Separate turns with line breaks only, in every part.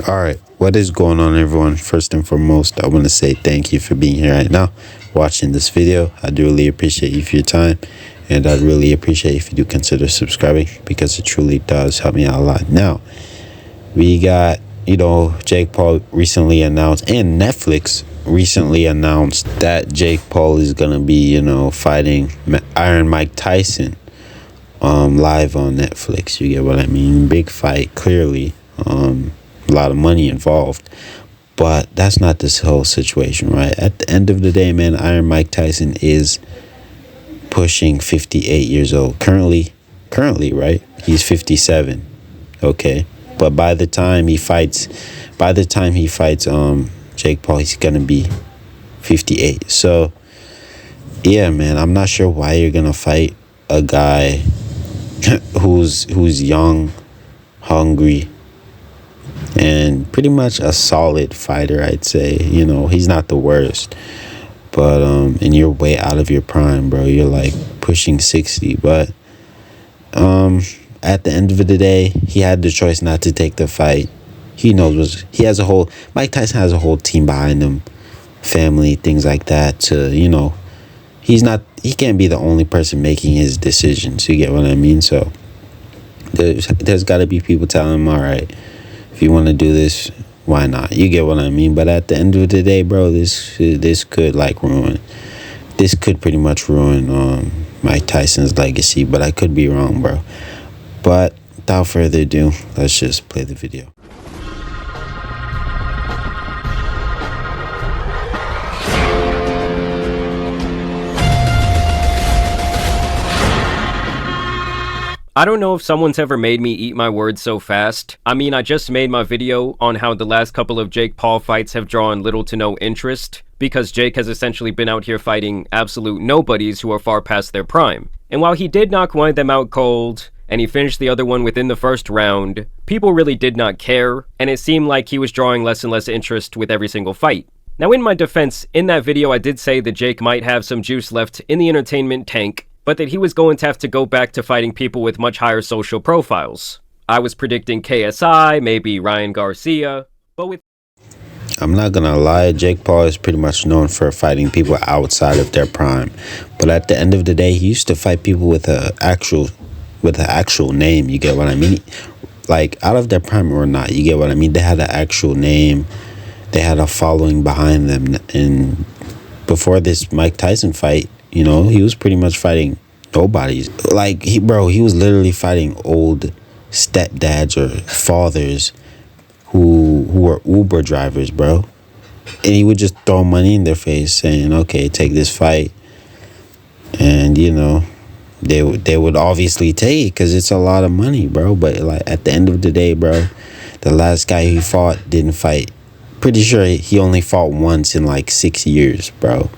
All right, what is going on, everyone? First and foremost, I want to say thank you for being here right now, watching this video. I do really appreciate you for your time, and I'd really appreciate if you do consider subscribing, because it truly does help me out a lot. Now, we got, Jake Paul recently announced, and Netflix recently announced that Jake Paul is gonna be, fighting Iron Mike Tyson, live on Netflix. You get what I mean? Big fight, clearly. A lot of money involved, but that's not this whole situation, right? At the end of the day, man, Iron Mike Tyson is pushing 58 years old currently, right? He's 57. Okay, but by the time he fights Jake Paul, he's gonna be 58. So yeah, man, I'm not sure why you're gonna fight a guy who's young, hungry, and pretty much a solid fighter. I'd say, he's not the worst, but and you're way out of your prime, bro. You're like pushing 60. But at the end of the day, he had the choice not to take the fight. He knows Mike Tyson has a whole team behind him, family, things like that. He can't be the only person making his decisions. You get what I mean? So there's got to be people telling him, all right, if you want to do this, why not? You get what I mean? But at the end of the day, bro, this could pretty much ruin Mike Tyson's legacy. But I could be wrong, bro. But without further ado, let's just play the video.
I don't know if someone's ever made me eat my words so fast. I mean, I just made my video on how the last couple of Jake Paul fights have drawn little to no interest, because Jake has essentially been out here fighting absolute nobodies who are far past their prime. And while he did knock one of them out cold, and he finished the other one within the first round, people really did not care, and it seemed like he was drawing less and less interest with every single fight. Now, in my defense, in that video I did say that Jake might have some juice left in the entertainment tank, but that he was going to have to go back to fighting people with much higher social profiles. I was predicting KSI, maybe Ryan Garcia, but with...
I'm not gonna lie, Jake Paul is pretty much known for fighting people outside of their prime. But at the end of the day, he used to fight people with an actual name. You get what I mean? Like, out of their prime or not, you get what I mean? They had an actual name. They had a following behind them. And before this Mike Tyson fight, he was pretty much fighting nobodies. Like, he was literally fighting old stepdads or fathers who were Uber drivers, bro. And he would just throw money in their face saying, okay, take this fight. And, they would obviously take it because it's a lot of money, bro. But, like, at the end of the day, bro, the last guy he fought didn't fight. Pretty sure he only fought once in, like, 6 years, bro.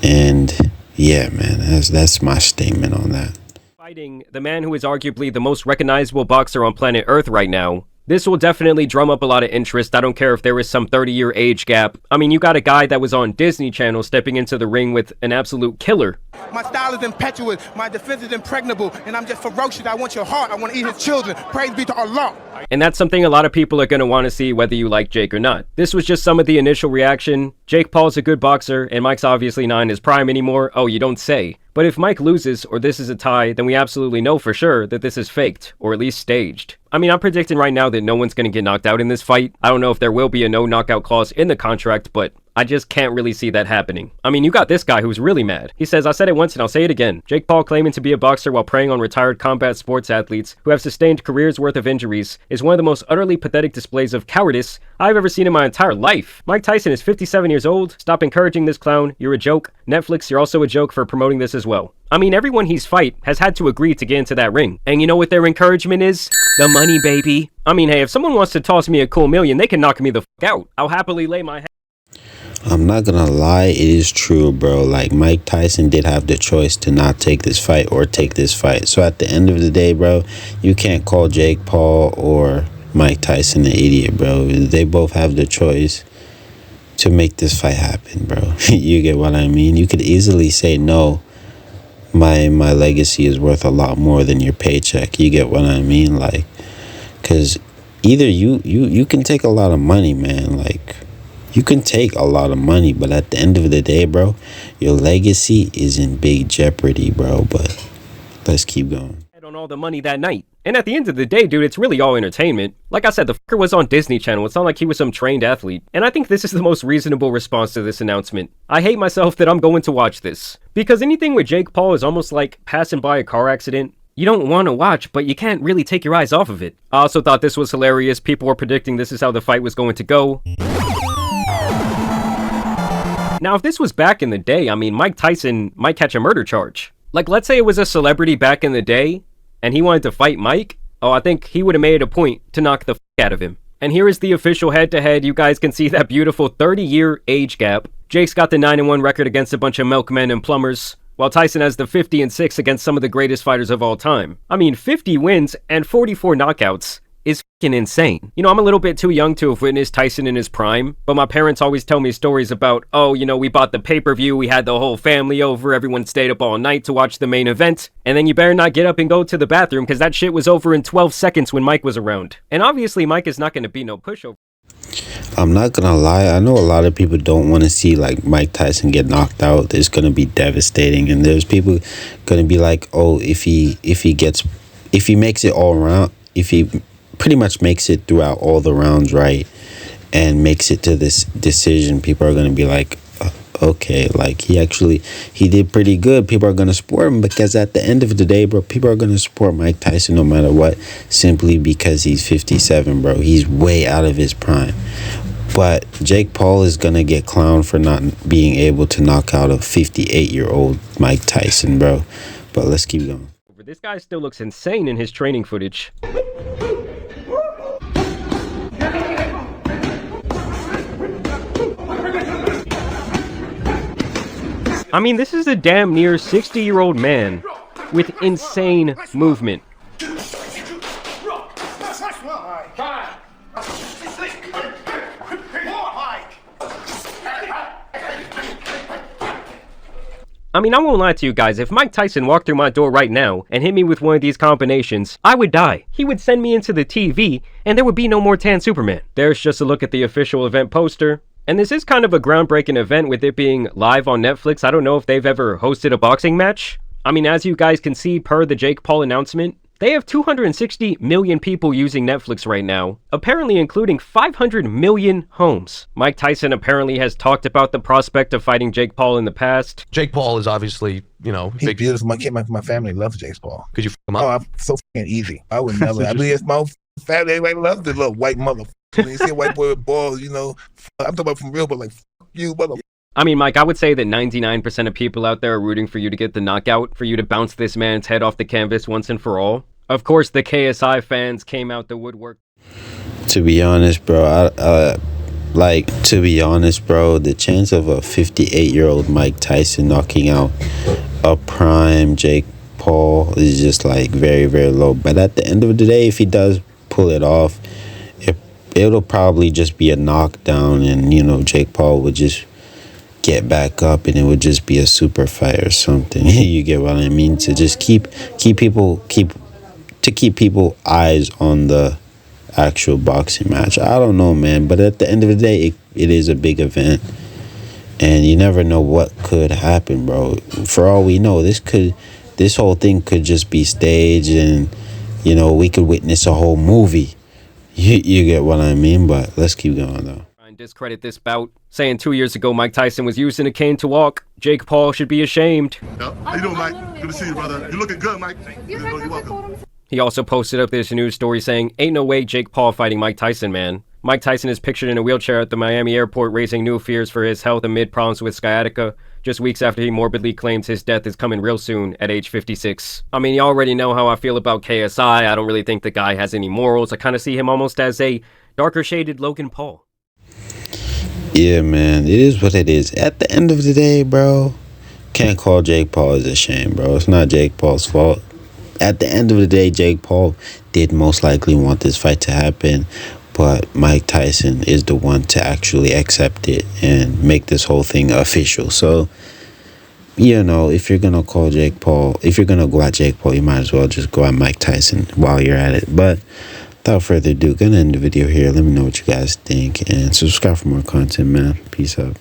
And... yeah, man, that's my statement on that.
Fighting the man who is arguably the most recognizable boxer on planet Earth right now, this will definitely drum up a lot of interest. I don't care if there is some 30-year age gap. I mean, you got a guy that was on Disney Channel stepping into the ring with an absolute killer.
My style is impetuous, my defense is impregnable, and I'm just ferocious. I want your heart, I want to eat his children. Praise be to Allah.
And that's something a lot of people are going to want to see whether you like Jake or not. This was just some of the initial reaction. Jake Paul's a good boxer, and Mike's obviously not in his prime anymore. Oh, you don't say. But if Mike loses, or this is a tie, then we absolutely know for sure that this is faked, or at least staged. I mean, I'm predicting right now that no one's going to get knocked out in this fight. I don't know if there will be a no knockout clause in the contract, but I just can't really see that happening. I mean, you got this guy who's really mad. He says, I said it once and I'll say it again. Jake Paul claiming to be a boxer while preying on retired combat sports athletes who have sustained careers worth of injuries is one of the most utterly pathetic displays of cowardice I've ever seen in my entire life. Mike Tyson is 57 years old. Stop encouraging this clown. You're a joke. Netflix, you're also a joke for promoting this as well. I mean, everyone he's fight has had to agree to get into that ring. And you know what their encouragement is? The money, baby. I mean, hey, if someone wants to toss me a cool million, they can knock me the fuck out. I'll happily lay my head.
I'm not gonna lie, it is true, bro. Like, Mike Tyson did have the choice to not take this fight or take this fight. So at the end of the day, bro, you can't call Jake Paul or Mike Tyson an idiot, bro. They both have the choice to make this fight happen, bro. You get what I mean? You could easily say, no, my legacy is worth a lot more than your paycheck. You get what I mean? Like, because either you can take a lot of money, man. Like, you can take a lot of money, but at the end of the day, bro, your legacy is in big jeopardy, bro. But let's keep going.
On all the money that night. And at the end of the day, dude, it's really all entertainment. Like I said, the fucker was on Disney Channel. It's not like he was some trained athlete. And I think this is the most reasonable response to this announcement. I hate myself that I'm going to watch this. Because anything with Jake Paul is almost like passing by a car accident. You don't want to watch, but you can't really take your eyes off of it. I also thought this was hilarious. People were predicting this is how the fight was going to go. Now, if this was back in the day, I mean, Mike Tyson might catch a murder charge. Like, let's say it was a celebrity back in the day, and he wanted to fight Mike. Oh, I think he would have made a point to knock the out of him. And here is the official head-to-head. You guys can see that beautiful 30-year age gap. Jake's got the 9-1 record against a bunch of milkmen and plumbers, while Tyson has the 50-6 against some of the greatest fighters of all time. I mean, 50 wins and 44 knockouts is fucking insane. You know, I'm a little bit too young to have witnessed Tyson in his prime, but my parents always tell me stories about, oh, you know, we bought the pay-per-view, we had the whole family over, everyone stayed up all night to watch the main event, and then you better not get up and go to the bathroom because that shit was over in 12 seconds when Mike was around. And obviously Mike is not going to be no pushover.
I'm not gonna lie, I know a lot of people don't want to see like Mike Tyson get knocked out. It's gonna be devastating, and there's people gonna be like, oh, if he makes it all around, if he pretty much makes it throughout all the rounds right and makes it to this decision, people are going to be like, okay, like he did pretty good. People are going to support him because at the end of the day, bro, people are going to support Mike Tyson no matter what, simply because he's 57, bro. He's way out of his prime. But Jake Paul is going to get clowned for not being able to knock out a 58-year-old Mike Tyson, bro. But let's keep going.
This guy still looks insane in his training footage. I mean, this is a damn near 60-year-old man with insane movement. I mean, I won't lie to you guys, if Mike Tyson walked through my door right now and hit me with one of these combinations, I would die. He would send me into the TV, and there would be no more tan Superman. There's just a look at the official event poster. And this is kind of a groundbreaking event with it being live on Netflix. I don't know if they've ever hosted a boxing match. I mean, as you guys can see per the Jake Paul announcement, they have 260 million people using Netflix right now, apparently including 500 million homes. Mike Tyson apparently has talked about the prospect of fighting Jake Paul in the past.
Jake Paul is obviously, you know,
he's beautiful. My family loves Jake Paul.
Could you fuck him up?
Oh, I'm so fucking easy. I would never. I mean, it's my family. Everybody loves the little white mother. When you see a white boy with balls, you know, I'm talking about from real, but like, you mother.
I mean, Mike, I would say that 99% of people out there are rooting for you to get the knockout, for you to bounce this man's head off the canvas once and for all. Of course, the KSI fans came out the woodwork.
To be honest, bro, the chance of a 58-year-old Mike Tyson knocking out a prime Jake Paul is just like very, very low. But at the end of the day, if he does pull it off, it'll probably just be a knockdown, and you know, Jake Paul would just get back up, and it would just be a super fight or something. You get what I mean? To just keep people eyes on the actual boxing match. I don't know, man, but at the end of the day, it is a big event, and you never know what could happen, bro. For all we know, this whole thing could just be staged, and you know, we could witness a whole movie. You get what I mean? But let's keep going, though.
Discredit this bout, saying 2 years ago Mike Tyson was using a cane to walk. Jake Paul should be ashamed.
Yep. How you doing, Mike? Good to see you, brother. You looking good, Mike. You're welcome.
He also posted up this news story saying, ain't no way Jake Paul fighting Mike Tyson, man. Mike Tyson is pictured in a wheelchair at the Miami airport, raising new fears for his health amid problems with sciatica, just weeks after he morbidly claims his death is coming real soon at age 56. I mean, you already know how I feel about KSI. I don't really think the guy has any morals. I kind of see him almost as a darker shaded Logan Paul.
Yeah, man, it is what it is. At the end of the day, bro, can't call Jake Paul as a shame, bro. It's not Jake Paul's fault. At the end of the day, Jake Paul did most likely want this fight to happen, but Mike Tyson is the one to actually accept it and make this whole thing official. So, you know, if you're going to call Jake Paul, if you're going to go at Jake Paul, you might as well just go at Mike Tyson while you're at it. But without further ado, gonna end the video here. Let me know what you guys think and subscribe for more content, man. Peace out.